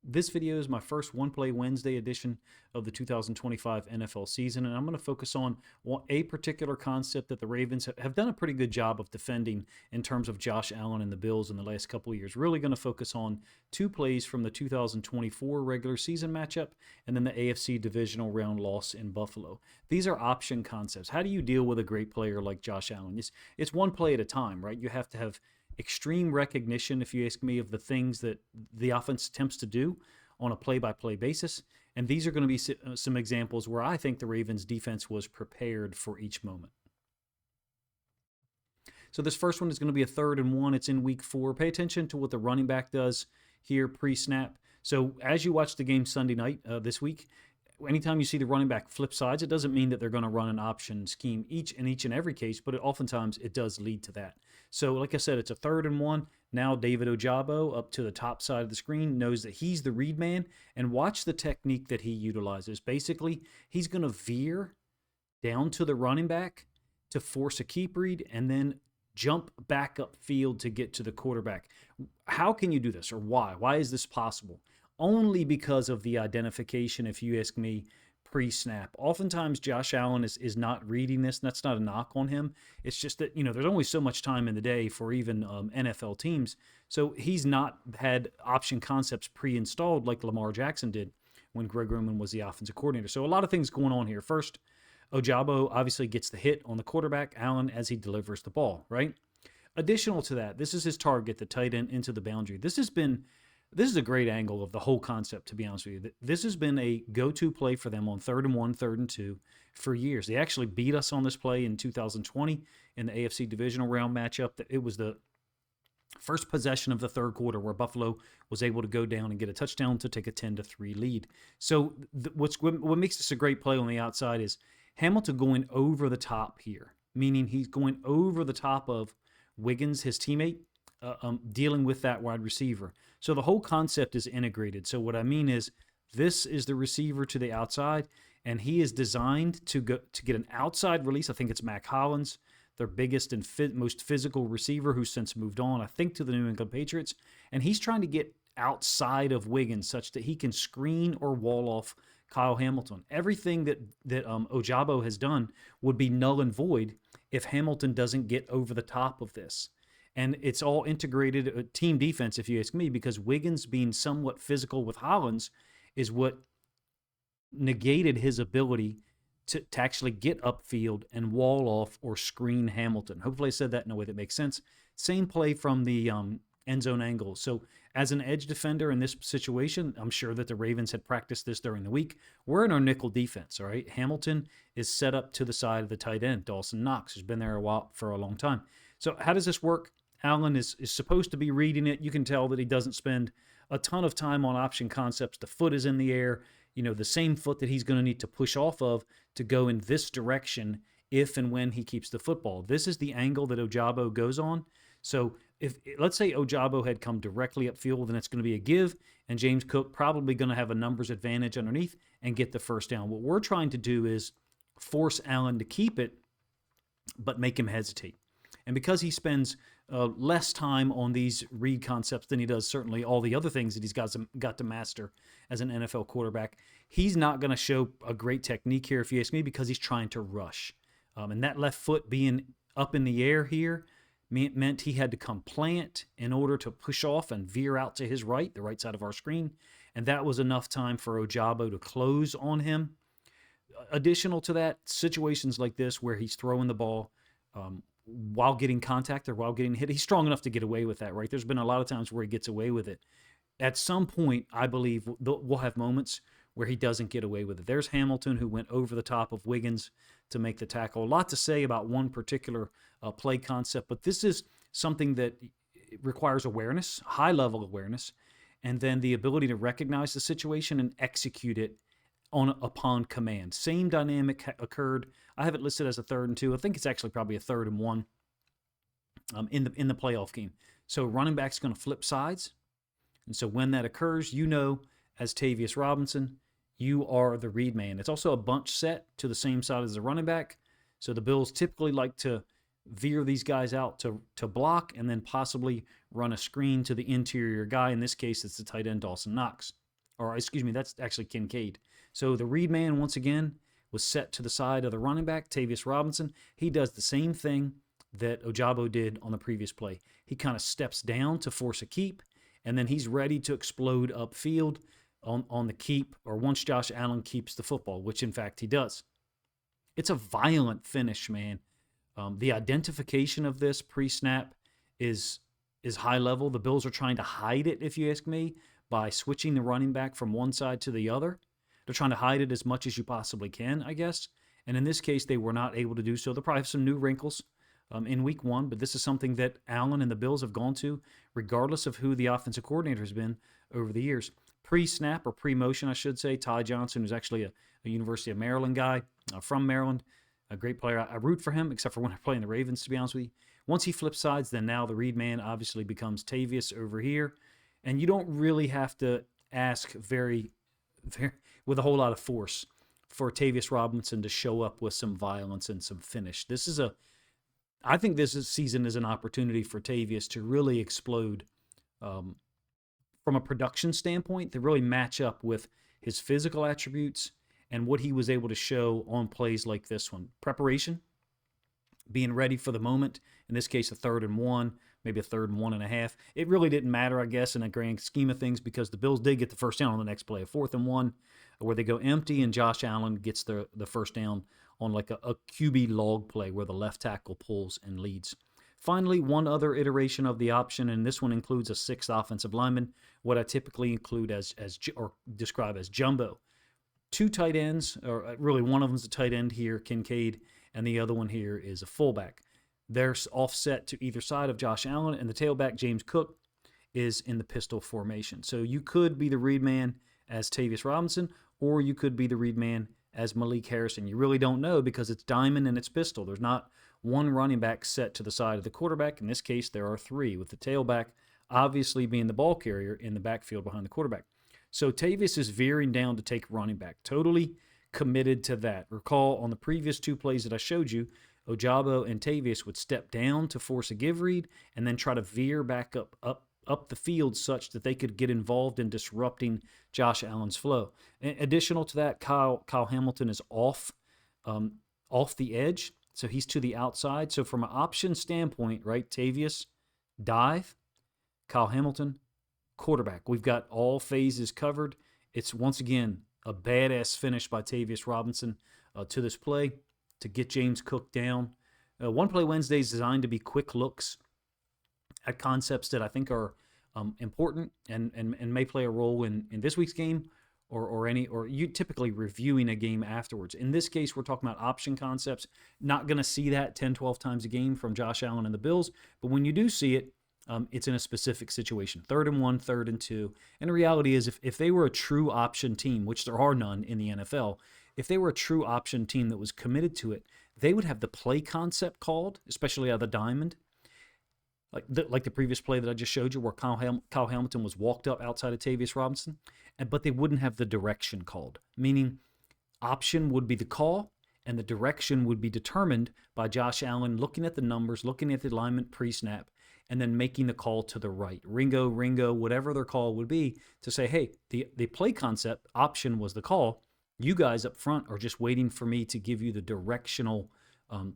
This video is my first One Play Wednesday edition of the 2025 NFL season, and I'm going to focus on a particular concept that the Ravens have done a pretty good job of defending in terms of Josh Allen and the Bills in the last couple of years. Really going to focus on two plays from the 2024 regular season matchup and then the AFC divisional round loss in Buffalo. These are option concepts. How do you deal with a great player like Josh Allen? It's one play at a time, right? You have to have extreme recognition, if you ask me, of the things that the offense attempts to do on a play-by-play basis. And these are going to be some examples where I think the Ravens defense was prepared for each moment. So this first one is going to be a 3rd and 1. It's in week 4. Pay attention to what the running back does here pre-snap. So as you watch the game Sunday night this week, anytime you see the running back flip sides, it doesn't mean that they're going to run an option scheme in each and every case, but oftentimes it does lead to that. So like I said, it's a 3rd and 1. Now David Ojabo up to the top side of the screen knows that he's the read man, and watch the technique that he utilizes. Basically, he's going to veer down to the running back to force a keep read and then jump back upfield to get to the quarterback. How can you do this, or why? Why is this possible? Only because of the identification, if you ask me, pre-snap. Oftentimes, Josh Allen is not reading this, and that's not a knock on him. It's just that, there's only so much time in the day for even NFL teams. So he's not had option concepts pre-installed like Lamar Jackson did when Greg Roman was the offensive coordinator. So a lot of things going on here. First, Ojabo obviously gets the hit on the quarterback, Allen, as he delivers the ball, right? Additional to that, this is his target, the tight end into the boundary. This is a great angle of the whole concept, to be honest with you. This has been a go-to play for them on 3rd and 1, 3rd and 2 for years. They actually beat us on this play in 2020 in the AFC divisional round matchup. It was the first possession of the third quarter where Buffalo was able to go down and get a touchdown to take a 10-3 lead. So what makes this a great play on the outside is Hamilton going over the top here, meaning he's going over the top of Wiggins, his teammate, dealing with that wide receiver. So the whole concept is integrated. So what I mean is this is the receiver to the outside, and he is designed to get an outside release. I think it's Mack Hollins, their biggest and most physical receiver, who's since moved on, I think, to the New England Patriots. And he's trying to get outside of Wiggins such that he can screen or wall off Kyle Hamilton. Everything that Ojabo has done would be null and void if Hamilton doesn't get over the top of this. And it's all integrated team defense, if you ask me, because Wiggins being somewhat physical with Hollins is what negated his ability to actually get upfield and wall off or screen Hamilton. Hopefully I said that in a way that makes sense. Same play from the end zone angle. So as an edge defender in this situation, I'm sure that the Ravens had practiced this during the week. We're in our nickel defense, all right? Hamilton is set up to the side of the tight end, Dawson Knox, who's been there for a long time. So how does this work? Allen is supposed to be reading it. You can tell that he doesn't spend a ton of time on option concepts. The foot is in the air, the same foot that he's going to need to push off of to go in this direction if and when he keeps the football. This is the angle that Ojabo goes on. So if let's say Ojabo had come directly upfield, then it's going to be a give, and James Cook probably going to have a numbers advantage underneath and get the first down. What we're trying to do is force Allen to keep it, but make him hesitate. And because he spends less time on these read concepts than he does certainly all the other things that he's got to master as an NFL quarterback, he's not going to show a great technique here, if you ask me, because he's trying to rush. And that left foot being up in the air here meant he had to come plant in order to push off and veer out to his right, the right side of our screen. And that was enough time for Ojabo to close on him. Additional to that, situations like this where he's throwing the ball while getting contact or while getting hit, he's strong enough to get away with that, right? There's been a lot of times where he gets away with it. At some point, I believe we'll have moments where he doesn't get away with it. There's Hamilton, who went over the top of Wiggins to make the tackle. A lot to say about one particular play concept, but this is something that requires awareness, high-level awareness, and then the ability to recognize the situation and execute it upon command. Same dynamic occurred. I have it listed as a 3rd and 2. I think it's actually probably a 3rd and 1 in the playoff game. So running back's going to flip sides. And so when that occurs, as Tavius Robinson, you are the read man. It's also a bunch set to the same side as the running back. So the Bills typically like to veer these guys out to block and then possibly run a screen to the interior guy. In this case, it's the tight end, Dawson Knox. or excuse me, that's actually Kincaid. So the read man, once again, was set to the side of the running back, Tavius Robinson. He does the same thing that Ojabo did on the previous play. He kind of steps down to force a keep, and then he's ready to explode upfield on the keep, or once Josh Allen keeps the football, which in fact he does. It's a violent finish, man. The identification of this pre-snap is high level. The Bills are trying to hide it, if you ask me, by switching the running back from one side to the other. They're trying to hide it as much as you possibly can, I guess. And in this case, they were not able to do so. They'll probably have some new wrinkles in week one, but this is something that Allen and the Bills have gone to, regardless of who the offensive coordinator has been over the years. Pre-snap, or pre-motion, I should say, Ty Johnson, who's actually a University of Maryland guy from Maryland, a great player. I root for him, except for when I play in the Ravens, to be honest with you. Once he flips sides, then now the read man obviously becomes Tavius over here. And you don't really have to ask very with a whole lot of force for Tavius Robinson to show up with some violence and some finish. I think this season is an opportunity for Tavius to really explode from a production standpoint, to really match up with his physical attributes and what he was able to show on plays like this one. Preparation, being ready for the moment, in this case a 3rd and 1, maybe a 3rd and 1.5. It really didn't matter, I guess, in the grand scheme of things, because the Bills did get the first down on the next play, a 4th and 1, where they go empty and Josh Allen gets the first down on like a QB log play where the left tackle pulls and leads. Finally, one other iteration of the option, and this one includes a 6th offensive lineman, what I typically include or describe as jumbo. 2 tight ends, or really one of them is a tight end here, Kincaid, and the other one here is a fullback. They're offset to either side of Josh Allen, and the tailback, James Cook, is in the pistol formation. So you could be the read man as Tavius Robinson, or you could be the read man as Malik Harrison. You really don't know, because it's diamond and it's pistol. There's not one running back set to the side of the quarterback. In this case, there are 3, with the tailback obviously being the ball carrier in the backfield behind the quarterback. So Tavius is veering down to take running back, totally committed to that. Recall on the previous 2 plays that I showed you, Ojabo and Tavius would step down to force a give read and then try to veer back up the field such that they could get involved in disrupting Josh Allen's flow. Additional to that, Kyle Hamilton is off the edge, so he's to the outside. So from an option standpoint, right, Tavius, dive, Kyle Hamilton, quarterback. We've got all phases covered. It's, once again, a badass finish by Tavius Robinson to this play to get James Cook down. One Play Wednesday is designed to be quick looks at concepts that I think are important and may play a role in this week's game or you typically reviewing a game afterwards. In this case, we're talking about option concepts. Not going to see that 10, 12 times a game from Josh Allen and the Bills, but when you do see it, it's in a specific situation. 3rd and 1, 3rd and 2. And the reality is, if they were a true option team, which there are none in the NFL, if they were a true option team that was committed to it, they would have the play concept called, especially out of the diamond, like the previous play that I just showed you, where Kyle Hamilton was walked up outside of Tavius Robinson, but they wouldn't have the direction called, meaning option would be the call, and the direction would be determined by Josh Allen looking at the numbers, looking at the alignment pre-snap, and then making the call to the right. Ringo, whatever their call would be, to say, hey, the play concept option was the call. You guys up front are just waiting for me to give you the directional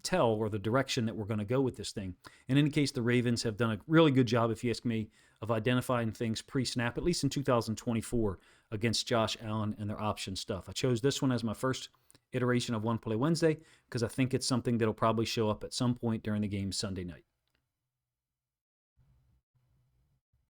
tell, or the direction that we're going to go with this thing. In any case, the Ravens have done a really good job, if you ask me, of identifying things pre-snap, at least in 2024, against Josh Allen and their option stuff. I chose this one as my first iteration of One Play Wednesday because I think it's something that'll probably show up at some point during the game Sunday night.